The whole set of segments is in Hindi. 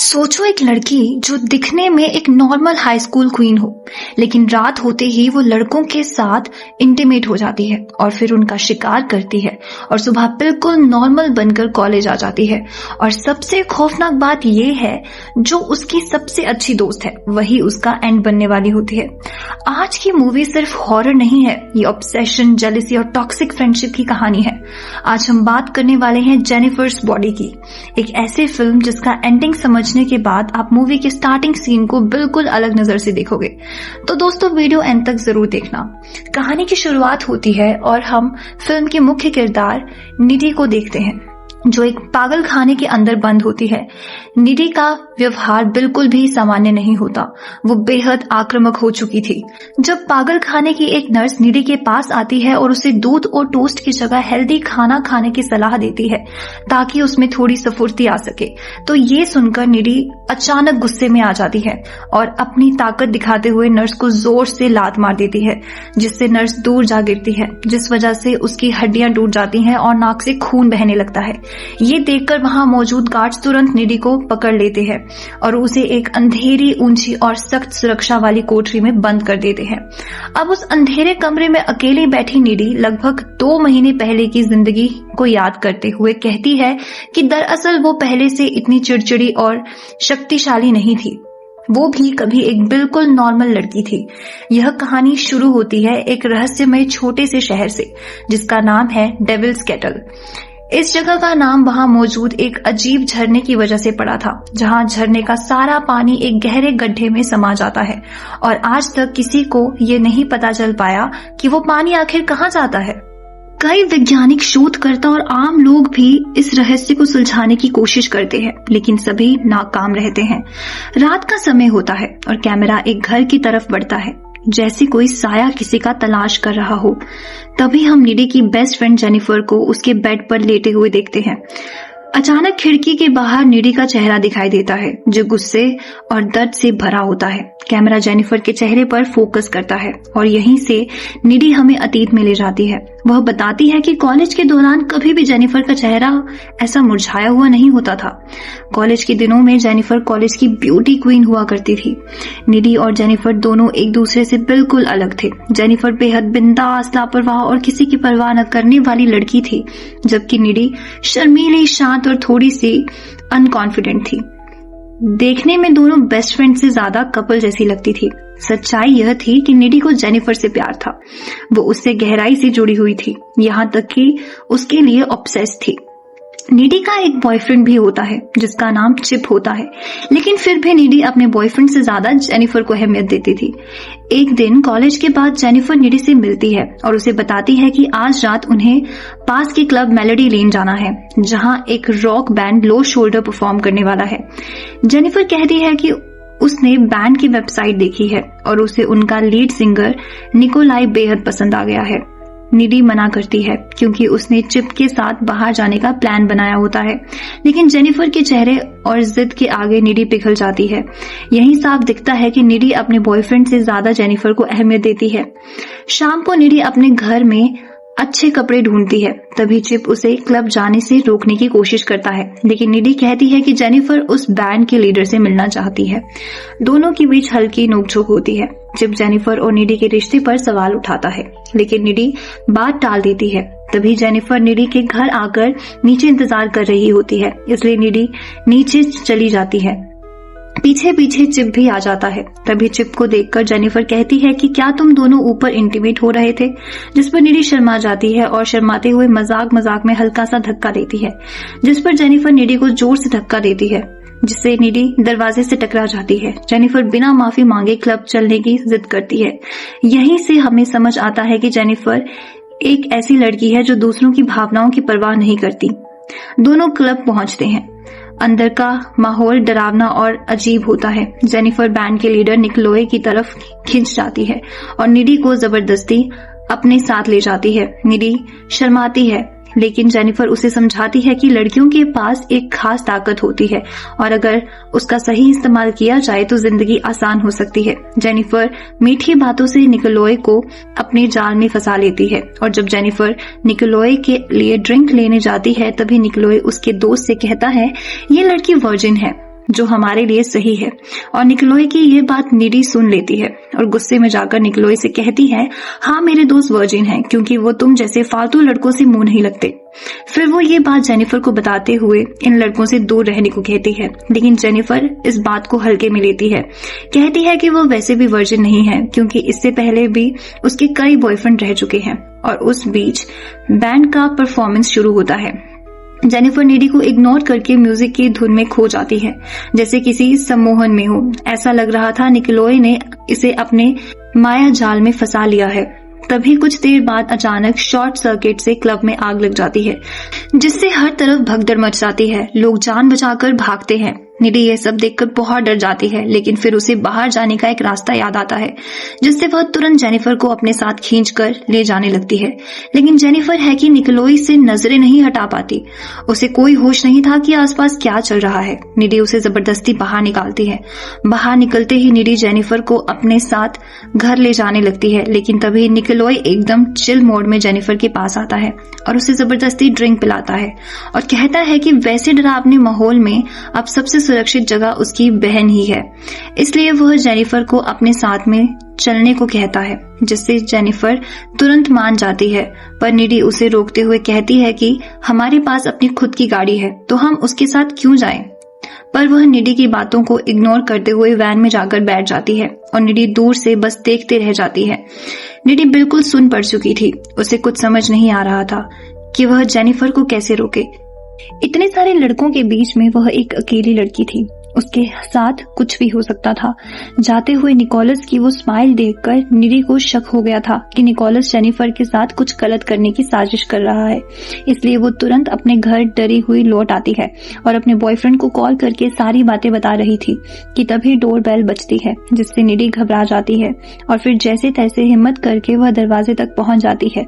सोचो एक लड़की जो दिखने में एक नॉर्मल हाई स्कूल क्वीन हो, लेकिन रात होते ही वो लड़कों के साथ इंटीमेट हो जाती है और फिर उनका शिकार करती है और सुबह बिल्कुल नॉर्मल बनकर कॉलेज आ जाती है। और सबसे खौफनाक बात ये है, जो उसकी सबसे अच्छी दोस्त है वही उसका एंड बनने वाली होती है। आज की मूवी सिर्फ हॉरर नहीं है, ये ऑब्सेशन, जेलसी और टॉक्सिक फ्रेंडशिप की कहानी है। आज हम बात करने वाले हैं जेनिफर्स बॉडी की, एक ऐसी फिल्म जिसका एंडिंग समझने के बाद आप मूवी के स्टार्टिंग सीन को बिल्कुल अलग नजर से देखोगे। तो दोस्तों, वीडियो एंड तक जरूर देखना। कहानी की शुरुआत होती है और हम फिल्म के मुख्य किरदार निधि को देखते हैं, जो एक पागल खाने के अंदर बंद होती है। निधि का व्यवहार बिल्कुल भी सामान्य नहीं होता, वो बेहद आक्रामक हो चुकी थी। जब पागल खाने की एक नर्स निधि के पास आती है और उसे दूध और टोस्ट की जगह हेल्दी खाना खाने की सलाह देती है ताकि उसमें थोड़ी स्फूर्ति आ सके, तो ये सुनकर निधि अचानक गुस्से में आ जाती है और अपनी ताकत दिखाते हुए नर्स को जोर से लात मार देती है, जिससे नर्स दूर जा गिरती है, जिस वजह से उसकी हड्डियां टूट जाती हैं और नाक से खून बहने लगता है। ये देखकर वहां मौजूद गार्ड्स तुरंत निधि को पकड़ लेते हैं और उसे एक अंधेरी, ऊंची और सख्त सुरक्षा वाली कोठरी में बंद कर देते हैं। अब उस अंधेरे कमरे में अकेली बैठी निधि लगभग 2 महीने पहले की जिंदगी को याद करते हुए कहती है कि दरअसल वो पहले से इतनी चिड़चिड़ी और शक्तिशाली नहीं थी, वो भी कभी एक बिल्कुल नॉर्मल लड़की थी। यह कहानी शुरू होती है एक रहस्यमय छोटे से शहर से, जिसका नाम है डेविल्स केटल। इस जगह का नाम वहां मौजूद एक अजीब झरने की वजह से पड़ा था, जहां झरने का सारा पानी एक गहरे गड्ढे में समा जाता है और आज तक किसी को ये नहीं पता चल पाया कि वो पानी आखिर कहां जाता है। कई वैज्ञानिक, शोधकर्ता और आम लोग भी इस रहस्य को सुलझाने की कोशिश करते हैं, लेकिन सभी नाकाम रहते हैं। रात का समय होता है और कैमरा एक घर की तरफ बढ़ता है, जैसे कोई साया किसी का तलाश कर रहा हो। तभी हम निधि की बेस्ट फ्रेंड जेनिफर को उसके बेड पर लेटे हुए देखते हैं। अचानक खिड़की के बाहर निधि का चेहरा दिखाई देता है, जो गुस्से और दर्द से भरा होता है। कैमरा जेनिफर के चेहरे पर फोकस करता है और यहीं से निधि हमें अतीत में ले जाती है। वह बताती है कि कॉलेज के दौरान कभी भी जेनिफर का चेहरा ऐसा मुरझाया हुआ नहीं होता था। कॉलेज के दिनों में जेनिफर कॉलेज की ब्यूटी क्वीन हुआ करती थी। निधि और जेनिफर दोनों एक दूसरे से बिल्कुल अलग थे। जेनिफर बेहद बिंदास, लापरवाह और किसी की परवाह न करने वाली लड़की थी, जबकि निधि शर्मीली, शांत और थोड़ी सी अनकॉन्फिडेंट थी। देखने में दोनों बेस्ट फ्रेंड से ज्यादा कपल जैसी लगती थी। सच्चाई यह थी कि निधि को जेनिफर से प्यार था, वो उससे गहराई से जुड़ी हुई थी, यहाँ तक कि उसके लिए ऑब्सेस थी। निधि का एक बॉयफ्रेंड भी होता है जिसका नाम चिप होता है, लेकिन फिर भी निधि अपने बॉयफ्रेंड से ज्यादा जेनिफर को अहमियत देती थी। एक दिन कॉलेज के बाद जेनिफर निधि से मिलती है और उसे बताती है कि आज रात उन्हें पास के क्लब मेलोडी लेन जाना है, जहां एक रॉक बैंड लो शोल्डर परफॉर्म करने वाला है। जेनिफर कहती है कि उसने बैंड की वेबसाइट देखी है और उसे उनका लीड सिंगर निकोलाई बेहद पसंद आ गया है। निधि मना करती है क्योंकि उसने चिप के साथ बाहर जाने का प्लान बनाया होता है, लेकिन जेनिफर के चेहरे और जिद के आगे निधि पिघल जाती है। यही साफ दिखता है कि निधि अपने बॉयफ्रेंड से ज्यादा जेनिफर को अहमियत देती है। शाम को निधि अपने घर में अच्छे कपड़े ढूंढती है, तभी चिप उसे क्लब जाने से रोकने की कोशिश करता है, लेकिन निधि कहती है कि जेनिफर उस बैंड के लीडर से मिलना चाहती है। दोनों के बीच हल्की नोकझोंक होती है। चिप जेनिफर और निधि के रिश्ते पर सवाल उठाता है, लेकिन निधि बात टाल देती है। तभी जेनिफर निधि के घर आकर नीचे इंतजार कर रही होती है, इसलिए निधि नीचे चली जाती है। पीछे पीछे चिप भी आ जाता है। तभी चिप को देखकर जेनिफर कहती है कि क्या तुम दोनों ऊपर इंटीमेट हो रहे थे, जिस पर निधि शर्मा जाती है और शर्माते हुए मजाक में हल्का सा धक्का देती है, जिस पर जेनिफर निधि को जोर से धक्का देती है, जिससे निधि दरवाजे से टकरा जाती है। जेनिफर बिना माफी मांगे क्लब चलने की जिद करती है। यहीं से हमें समझ आता है कि जेनिफर एक ऐसी लड़की है जो दूसरों की भावनाओं की परवाह नहीं करती। दोनों क्लब पहुंचते हैं। अंदर का माहौल डरावना और अजीब होता है। जेनिफर बैंड के लीडर निकोलाई की तरफ खिंच जाती है और निधि को जबरदस्ती अपने साथ ले जाती है। निधि शर्माती है, लेकिन जेनिफर उसे समझाती है कि लड़कियों के पास एक खास ताकत होती है और अगर उसका सही इस्तेमाल किया जाए तो जिंदगी आसान हो सकती है। जेनिफर मीठी बातों से निकोलाई को अपने जाल में फंसा लेती है और जब जेनिफर निकोलाई के लिए ड्रिंक लेने जाती है, तभी निकोलाई उसके दोस्त से कहता है ये लड़की वर्जिन है जो हमारे लिए सही है। और निकलोई की ये बात नीडी सुन लेती है और गुस्से में जाकर निकलोई से कहती है, हाँ मेरे दोस्त वर्जिन हैं क्योंकि वो तुम जैसे फालतू लड़कों से मुंह नहीं लगते। फिर वो ये बात जेनिफर को बताते हुए इन लड़कों से दूर रहने को कहती है, लेकिन जेनिफर इस बात को हल्के में लेती है। कहती है कि वो वैसे भी वर्जिन नहीं है क्योंकि इससे पहले भी उसके कई बॉयफ्रेंड रह चुके हैं। और उस बीच बैंड का परफॉर्मेंस शुरू होता है। जेनिफर नीडी को इग्नोर करके म्यूजिक की धुन में खो जाती है, जैसे किसी सम्मोहन में हो। ऐसा लग रहा था निकलोई ने इसे अपने माया जाल में फंसा लिया है। तभी कुछ देर बाद अचानक शॉर्ट सर्किट से क्लब में आग लग जाती है, जिससे हर तरफ भगदड़ मच जाती है। लोग जान बचाकर भागते हैं। निडी ये सब देखकर बहुत डर जाती है, लेकिन फिर उसे बाहर जाने का एक रास्ता याद आता है, जिससे वह तुरंत जेनिफर को अपने साथ खींचकर ले जाने लगती है। लेकिन जेनिफर है कि निकलोई से नजरें नहीं हटा पाती। उसे कोई होश नहीं था कि आसपास क्या चल रहा है। निडी उसे जबरदस्ती बाहर निकालती है। बाहर निकलते ही निडी जेनिफर को अपने साथ घर ले जाने लगती है, लेकिन तभी निकलोई एकदम चिल मोड में जेनिफर के पास आता है और उसे जबरदस्ती ड्रिंक पिलाता है और कहता है कि वैसे डरावने माहौल में अब सबसे सुरक्षित जगह उसकी बहन ही है, इसलिए वह जेनिफर को अपने साथ में चलने को कहता है, जिससे जेनिफर तुरंत मान जाती है। पर निडी उसे रोकते हुए कहती है कि हमारे पास अपनी खुद की गाड़ी है तो हम उसके साथ क्यों जाएं? पर वह निडी की बातों को इग्नोर करते हुए वैन में जाकर बैठ जाती है और निडी दूर से बस देखते रह जाती है। निडी बिल्कुल सुन पड़ चुकी थी। उसे कुछ समझ नहीं आ रहा था कि वह जेनिफर को कैसे रोके। इतने सारे लड़कों के बीच में वह एक अकेली लड़की थी। उसके साथ कुछ भी हो सकता था। जाते हुए निकोलस की वो स्माइल देखकर निडी को शक हो गया था कि निकोलस जेनिफर के साथ कुछ गलत करने की साजिश कर रहा है। इसलिए वो तुरंत अपने घर डरी हुई लौट आती है और अपने बॉयफ्रेंड को कॉल करके सारी बातें बता रही थी कि तभी डोर बेल बजती है, जिससे निडी घबरा जाती है और फिर जैसे तैसे हिम्मत करके वह दरवाजे तक पहुंच जाती है।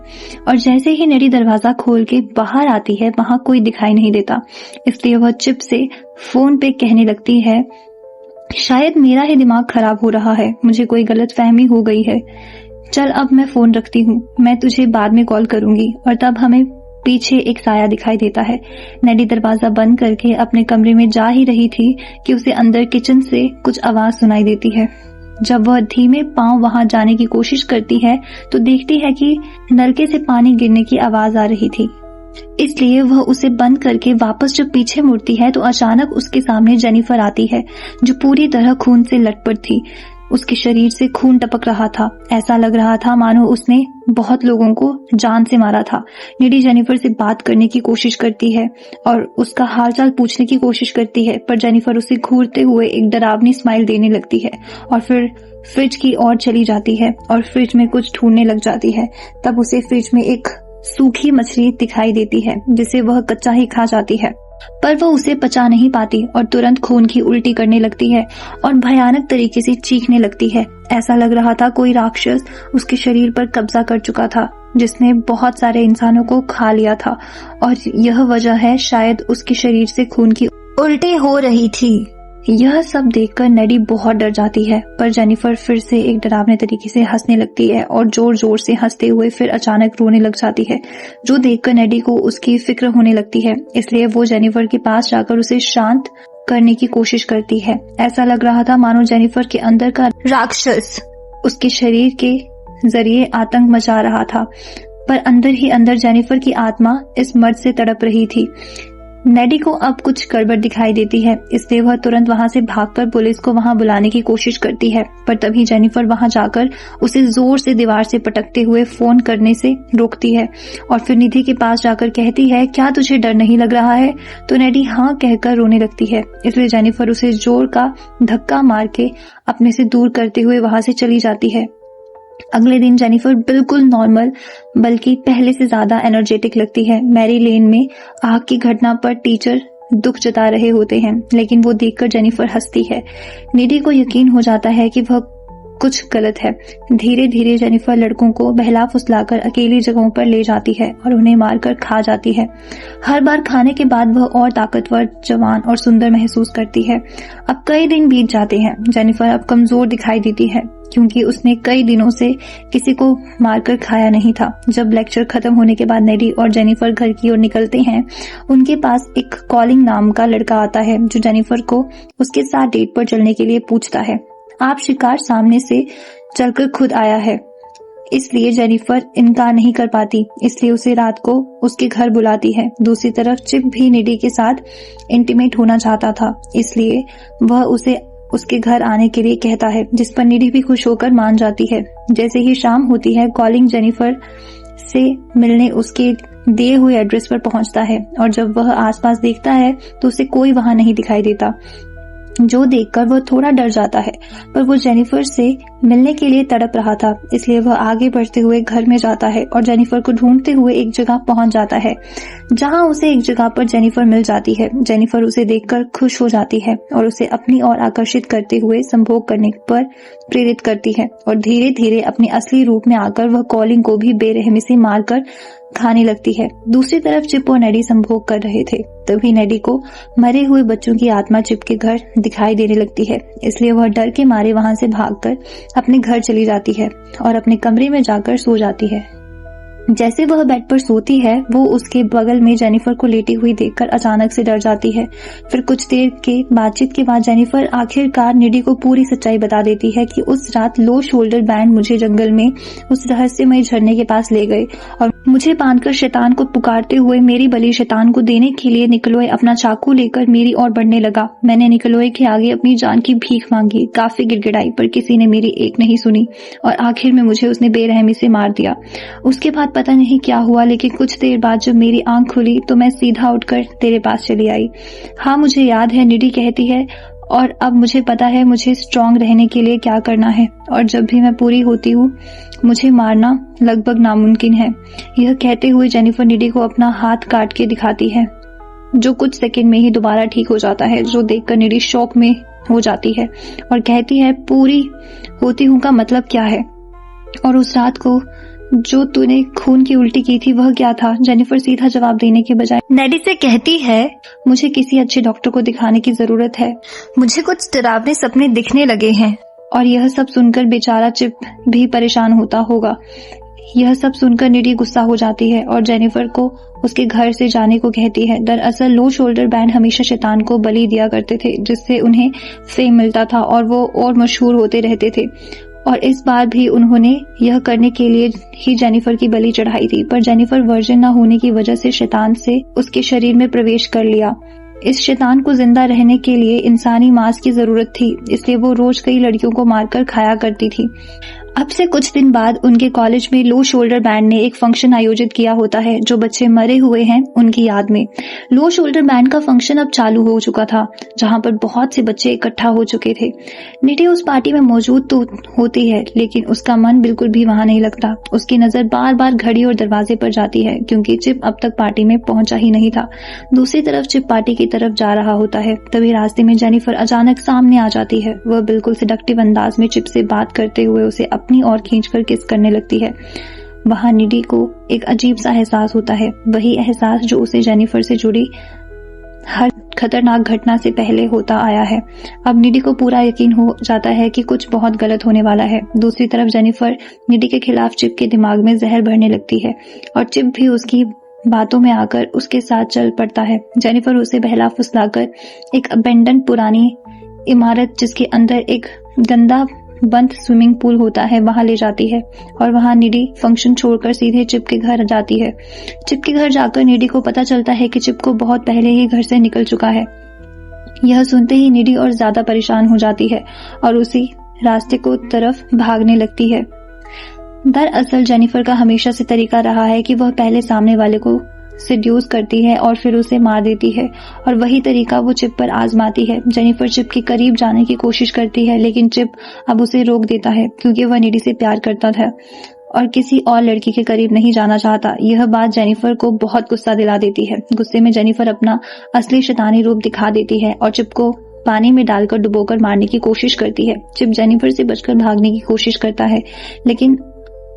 और जैसे ही निडी दरवाजा खोल के बाहर आती है, वहां कोई दिखाई नहीं देता। इसलिए वह चिप से फोन पे कहने लगती है, शायद मेरा ही दिमाग खराब हो रहा है, मुझे कोई गलतफहमी हो गई है। चल अब मैं फोन रखती हूँ, मैं तुझे बाद में कॉल करूंगी। और तब हमें पीछे एक साया दिखाई देता है। नेडी दरवाजा बंद करके अपने कमरे में जा ही रही थी कि उसे अंदर किचन से कुछ आवाज सुनाई देती है। जब वह धीमे पांव वहां जाने की कोशिश करती है तो देखती है कि नलके से पानी गिरने की आवाज आ रही थी। इसलिए वह उसे बंद करके वापस जब पीछे मुड़ती है तो अचानक उसके सामने जेनिफर आती है, जो पूरी तरह खून से लटपट थी। उसके शरीर से खून टपक रहा था। ऐसा लग रहा था मानो उसने बहुत लोगों को जान से मारा था। निडी जेनिफर से बात करने की कोशिश करती है और उसका हालचाल पूछने की कोशिश करती है, पर जेनिफर उसे घूरते हुए एक डरावनी स्माइल देने लगती है और फिर फ्रिज की ओर चली जाती है और फ्रिज में कुछ ढूंढने लग जाती है। तब उसे फ्रिज में एक सूखी मछली दिखाई देती है, जिसे वह कच्चा ही खा जाती है, पर वह उसे पचा नहीं पाती और तुरंत खून की उल्टी करने लगती है और भयानक तरीके से चीखने लगती है। ऐसा लग रहा था कोई राक्षस उसके शरीर पर कब्जा कर चुका था, जिसने बहुत सारे इंसानों को खा लिया था और यह वजह है शायद उसके शरीर से खून की उल्टी हो रही थी। यह सब देखकर नेडी बहुत डर जाती है, पर जेनिफर फिर से एक डरावने तरीके से हंसने लगती है और जोर जोर से हंसते हुए फिर अचानक रोने लग जाती है, जो देखकर नेडी को उसकी फिक्र होने लगती है। इसलिए वो जेनिफर के पास जाकर उसे शांत करने की कोशिश करती है। ऐसा लग रहा था मानो जेनिफर के अंदर का राक्षस उसके शरीर के जरिए आतंक मचा रहा था, पर अंदर ही अंदर जेनिफर की आत्मा इस मर्द से तड़प रही थी। नेडी को अब कुछ गड़बड़ दिखाई देती है, इसलिए वह तुरंत वहां से भागकर पुलिस को वहां बुलाने की कोशिश करती है, पर तभी जेनिफर वहां जाकर उसे जोर से दीवार से पटकते हुए फोन करने से रोकती है और फिर निधि के पास जाकर कहती है, क्या तुझे डर नहीं लग रहा है? तो नेडी हाँ कहकर रोने लगती है। इसलिए जेनिफर उसे जोर का धक्का मार के अपने से दूर करते हुए वहां से चली जाती है। अगले दिन जेनिफर बिल्कुल नॉर्मल बल्कि पहले से ज्यादा एनर्जेटिक लगती है। मैरी लेन में आग की घटना पर टीचर दुख जता रहे होते हैं, लेकिन वो देखकर जेनिफर हंसती है। निडी को यकीन हो जाता है कि वह कुछ गलत है। धीरे धीरे जेनिफर लड़कों को बहला फुसलाकर अकेली जगहों पर ले जाती है और उन्हें मारकर खा जाती है। हर बार खाने के बाद वह और ताकतवर, जवान और सुंदर महसूस करती है। अब कई दिन बीत जाते हैं। जेनिफर अब कमजोर दिखाई देती है क्योंकि उसने कई दिनों से किसी को मारकर खाया नहीं था। जब लेक्चर खत्म होने के बाद नेडी और जेनिफर घर की ओर निकलते हैं, उनके पास एक कॉलिंग नाम का लड़का आता है जो जेनिफर को उसके साथ डेट पर चलने के लिए पूछता है। आप शिकार सामने से चलकर खुद आया है, इसलिए जेनिफर इनकार नहीं कर पाती, इसलिए उसे रात को उसके घर बुलाती है। दूसरी तरफ चिप भी नेडी के साथ इंटीमेट होना चाहता था, इसलिए वह उसे उसके घर आने के लिए कहता है, जिस पर नेडी भी खुश होकर मान जाती है। जैसे ही शाम होती है, कॉलिंग जेनिफर से मिलने उसके दिए हुए एड्रेस पर पहुंचता है और जब वह आसपास देखता है तो उसे कोई वहां नहीं दिखाई देता, जो देखकर वह थोड़ा डर जाता है। पर वो जेनिफर से मिलने के लिए तड़प रहा था, इसलिए वह आगे बढ़ते हुए घर में जाता है और जेनिफर को ढूंढते हुए एक जगह पहुंच जाता है, जहां उसे एक जगह पर जेनिफर मिल जाती है। जेनिफर उसे देखकर खुश हो जाती है और उसे अपनी ओर आकर्षित करते हुए संभोग करने पर प्रेरित करती है और धीरे धीरे अपने असली रूप में आकर वह कॉलिंग को भी बेरहमी से मारकर खाने लगती है। दूसरी तरफ चिप और नेडी संभोग कर रहे थे। तभी नेडी को मरे हुए बच्चों की आत्मा चिप के घर दिखाई देने लगती है, इसलिए वह डर के मारे वहां से भागकर अपने घर चली जाती है और अपने कमरे में जाकर सो जाती है। जैसे वह बेड पर सोती है, वो उसके बगल में जेनिफर को लेटी हुई देखकर अचानक से डर जाती है। फिर कुछ देर के बातचीत के बाद जेनिफर आखिरकार नेडी को पूरी सच्चाई बता देती है कि उस रात लो शोल्डर बैंड मुझे जंगल में उस रहस्यमय झरने के पास ले गए और मुझे बांधकर शैतान को पुकारते हुए मेरी बलि शैतान को देने के लिए निकलोए अपना चाकू लेकर मेरी ओर बढ़ने लगा। मैंने निकलोए के आगे अपनी जान की भीख मांगी, काफी गिड़गिड़ाई, पर किसी ने मेरी एक नहीं सुनी और आखिर में मुझे उसने बेरहमी से मार दिया। उसके बाद पता नहीं क्या हुआ, लेकिन कुछ देर बाद जब मेरी आंख खुली तो मैं सीधा उठकर तेरे पास चली आई। हाँ, मुझे याद है, निडी कहती है, और अब मुझे पता है मुझे स्ट्रांग रहने के लिए क्या करना है, और जब भी मैं पूरी होती हूँ मुझे मारना लगभग नामुमकिन है। यह कहते हुए जेनिफर निडी को अपना हाथ काट के दिखाती है, जो कुछ सेकंड में ही दोबारा ठीक हो जाता है, जो देखकर निडी शॉक में हो जाती है और कहती है, पूरी होती हूँ का मतलब क्या है? और उस रात को जो तूने खून की उल्टी की थी वह क्या था? जेनिफर सीधा जवाब देने के बजाय नेडी से कहती है, मुझे किसी अच्छे डॉक्टर को दिखाने की जरूरत है, मुझे कुछ डरावने सपने दिखने लगे हैं। और यह सब सुनकर बेचारा चिप भी परेशान होता होगा। यह सब सुनकर निडी गुस्सा हो जाती है और जेनिफर को उसके घर से जाने को कहती है। दरअसल लो शोल्डर बैंड हमेशा शैतान को बलि दिया करते थे, जिससे उन्हें फेम मिलता था और वो और मशहूर होते रहते थे, और इस बार भी उन्होंने यह करने के लिए ही जेनिफर की बलि चढ़ाई थी। पर जेनिफर वर्जिन न होने की वजह से शैतान से उसके शरीर में प्रवेश कर लिया। इस शैतान को जिंदा रहने के लिए इंसानी मांस की जरूरत थी, इसलिए वो रोज कई लड़कियों को मारकर खाया करती थी। अब से कुछ दिन बाद उनके कॉलेज में लो शोल्डर बैंड ने एक फंक्शन आयोजित किया होता है, जो बच्चे मरे हुए हैं उनकी याद में। लो शोल्डर बैंड का फंक्शन अब चालू हो चुका था, जहां पर बहुत से बच्चे इकट्ठा हो चुके थे। निडी उस पार्टी में मौजूद तो होती है, लेकिन उसका मन बिल्कुल भी वहां नहीं लगता। उसकी नजर बार बार घड़ी और दरवाजे पर जाती है, क्योंकि चिप अब तक पार्टी में पहुंचा ही नहीं था। दूसरी तरफ चिप पार्टी की तरफ जा रहा होता है। तभी रास्ते में जेनिफर अचानक सामने आ जाती है। वह बिल्कुल सेडक्टिव अंदाज में चिप से बात करते हुए उसे अपनी ओर खींचकर किस करने लगती है। वहां निडी को एक अजीब सा एहसास होता है, वही एहसास जो उसे जेनिफर से जुड़ी हर खतरनाक घटना से पहले होता आया है। अब निडी को पूरा यकीन हो जाता है कि कुछ बहुत गलत होने वाला है। दूसरी तरफ जेनिफर निडी के खिलाफ चिप के दिमाग में जहर भरने लगती है और चिप भी उसकी बातों में आकर उसके साथ चल पड़ता है। जेनिफर उसे बहला फुसलाकर एक अबेंडन पुरानी इमारत, जिसके अंदर एक गंदा बंद स्विमिंग पूल होता है, वहां ले जाती है और वहां निडी फंक्शन छोड़कर सीधे चिप के घर जाती है। चिप के घर जाकर निडी को पता चलता है कि चिप को बहुत पहले ही घर से निकल चुका है। यह सुनते ही निडी और ज्यादा परेशान हो जाती है और उसी रास्ते को तरफ भागने लगती है। दरअसल जेनिफर का हमेशा से तरीका रहा है कि वह पहले सामने वाले को सेड्यूस करती है और फिर उसे मार देती है, और वही तरीका वो चिप पर आजमाती है। जेनिफर चिप के करीब जाने की कोशिश करती है, लेकिन चिप अब उसे रोक देता है, क्योंकि वह निडी से प्यार करता था और किसी और लड़की के करीब नहीं जाना चाहता। यह बात जेनिफर को बहुत गुस्सा दिला देती है। गुस्से में जेनिफर अपना असली शैतानी रूप दिखा देती है और चिप को पानी में डालकर डुबोकर मारने की कोशिश करती है। चिप जेनिफर से बचकर भागने की कोशिश करता है लेकिन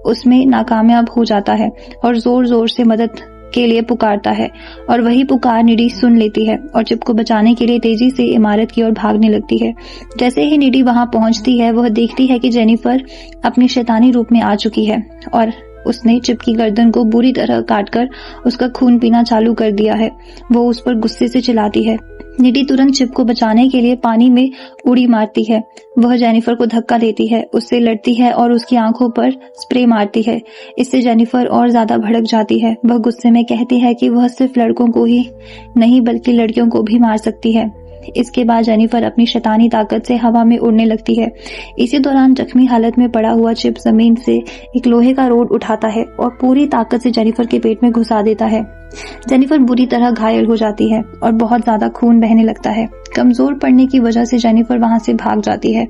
उसमें नाकामयाब हो जाता है और जोर जोर से मदद के लिए पुकारता है और वही पुकार निडी सुन लेती है और चिप को बचाने के लिए तेजी से इमारत की ओर भागने लगती है। जैसे ही निडी वहां पहुंचती है वह देखती है कि जेनिफर अपने शैतानी रूप में आ चुकी है और उसने चिप की गर्दन को बुरी तरह काटकर उसका खून पीना चालू कर दिया है। वो उस पर गुस्से से चिल्लाती है। निडी तुरंत चिप को बचाने के लिए पानी में उड़ी मारती है। वह जेनिफर को धक्का देती है, उससे लड़ती है और उसकी आंखों पर स्प्रे मारती है। इससे जेनिफर और ज्यादा भड़क जाती है। वह गुस्से में कहती है कि वह सिर्फ लड़कों को ही नहीं बल्कि लड़कियों को भी मार सकती है। इसके बाद जेनिफर अपनी शैतानी ताकत से हवा में उड़ने लगती है। इसी दौरान जख्मी हालत में पड़ा हुआ चिप जमीन से एक लोहे का रोड उठाता है और पूरी ताकत से जेनिफर के पेट में घुसा देता है। जेनिफर बुरी तरह घायल हो जाती है और बहुत ज्यादा खून बहने लगता है। कमजोर पड़ने की वजह से जेनिफर वहां से भाग जाती है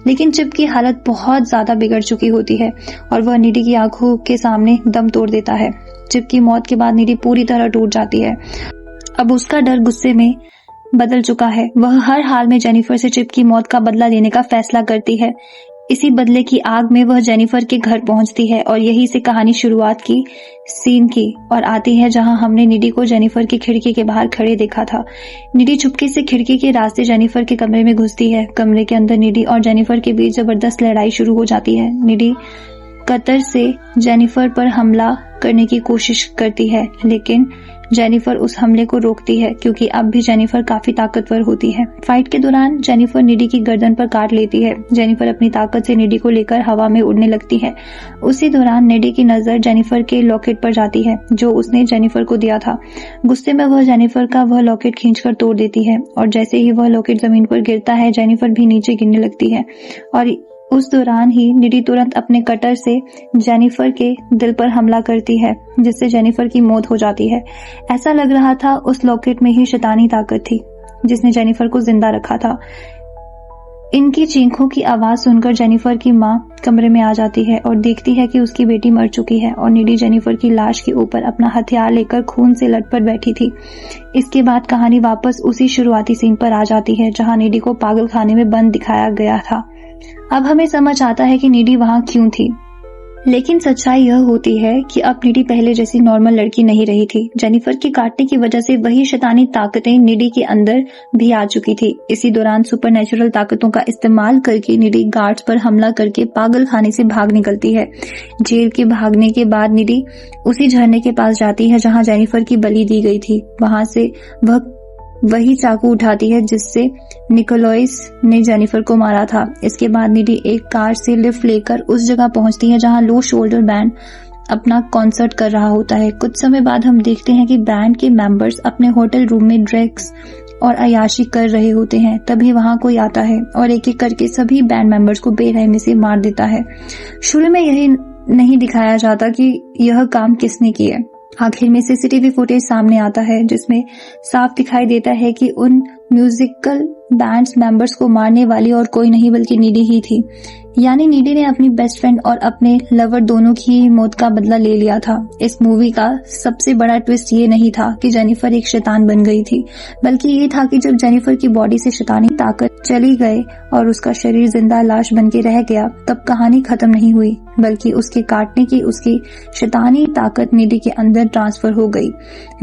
लेकिन चिप की हालत बहुत ज्यादा बिगड़ चुकी होती है और वह निडी की आंखों के सामने दम तोड़ देता है। चिप की मौत के बाद निडी पूरी तरह टूट जाती है। अब उसका डर गुस्से में बदल चुका है। वह हर हाल में जेनिफर से चिप की मौत का बदला लेने का फैसला करती है। इसी बदले की आग में वह जेनिफर के घर पहुंचती है और यही से कहानी शुरुआत की सीन की और आती है जहां हमने निडी को जेनिफर की खिड़की के बाहर खड़े देखा था। निडी चुपके से खिड़की के रास्ते जेनिफर के कमरे में घुसती है। कमरे के अंदर निडी और जेनिफर के बीच जबरदस्त लड़ाई शुरू हो जाती है। निडी कतर से जेनिफर पर हमला करने की कोशिश करती है लेकिन जेनिफर उस हमले को रोकती है क्योंकि अब भी जेनिफर काफी ताकतवर होती है। फाइट के दौरान जेनिफर निडी की गर्दन पर काट लेती है। जेनिफर अपनी ताकत से निडी को लेकर हवा में उड़ने लगती है। उसी दौरान निडी की नजर जेनिफर के लॉकेट पर जाती है जो उसने जेनिफर को दिया था। गुस्से में वह जेनिफर का वह लॉकेट खींचकर तोड़ देती है और जैसे ही वह लॉकेट जमीन पर गिरता है जेनिफर भी नीचे गिरने लगती है और उस दौरान ही निडी तुरंत अपने कटर से जेनिफर के दिल पर हमला करती है जिससे जेनिफर की मौत हो जाती है। ऐसा लग रहा था उस लॉकेट में ही शैतानी ताकत थी जिसने जेनिफर को जिंदा रखा था। इनकी चीखों की आवाज सुनकर जेनिफर की मां कमरे में आ जाती है और देखती है कि उसकी बेटी मर चुकी है और निडी जेनिफर की लाश के ऊपर अपना हथियार लेकर खून से लटपट बैठी थी। इसके बाद कहानी वापस उसी शुरुआती सीन पर आ जाती है जहां निडी को पागल खाने में बंद दिखाया गया था। अब हमें समझ आता है कि निडी वहां क्यों थी, लेकिन सच्चाई यह होती है कि अब निडी पहले जैसी नॉर्मल लड़की नहीं रही थी। जेनिफर के काटने की वजह से वही शैतानी ताकतें निडी के अंदर भी आ चुकी थी। इसी दौरान सुपरनेचुरल ताकतों का इस्तेमाल करके निडी गार्ड्स पर हमला करके पागल खाने से भाग निकलती है। जेल के भागने के बाद निडी उसी झरने के पास जाती है जहां जेनिफर की बलि दी गई थी। वहां से वह वही चाकू उठाती है जिससे निकोलॉइस ने जेनिफर को मारा था। इसके बाद निडी एक कार से लिफ्ट लेकर उस जगह पहुंचती है जहां लो शोल्डर बैंड अपना कॉन्सर्ट कर रहा होता है। कुछ समय बाद हम देखते हैं कि बैंड के मेंबर्स अपने होटल रूम में ड्रग्स और अय्याशी कर रहे होते हैं। तभी वहां कोई आता है और एक एक करके सभी बैंड मेंबर्स को बेरहमी से मार देता है। शुरू में यही नहीं दिखाया जाता कि यह काम किसने किया। आखिर में सीसीटीवी फुटेज सामने आता है जिसमें साफ दिखाई देता है कि उन म्यूजिकल बैंड्स मेंबर्स को मारने वाली और कोई नहीं बल्कि निडी ही थी। यानी निडी ने अपनी बेस्ट फ्रेंड और अपने लवर दोनों की मौत का बदला ले लिया था। इस मूवी का सबसे बड़ा ट्विस्ट ये नहीं था कि जेनिफर एक शैतान बन गई थी, बल्कि ये था कि जब जेनिफर की बॉडी से शैतानी ताकत चली गई और उसका शरीर जिंदा लाश बन के रह गया, तब कहानी खत्म नहीं हुई बल्कि उसके काटने की उसकी शैतानी ताकत निडी के अंदर ट्रांसफर हो गई।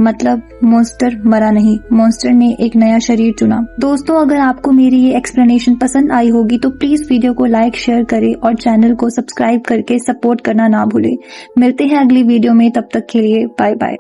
मतलब मॉन्स्टर मरा नहीं, मॉन्स्टर ने एक नया शरीर चुना। दोस्तों, अगर आपको मेरी ये एक्सप्लेनेशन पसंद आई होगी तो प्लीज वीडियो को लाइक शेयर करें और चैनल को सब्सक्राइब करके सपोर्ट करना ना भूलें। मिलते हैं अगली वीडियो में, तब तक के लिए बाय बाय।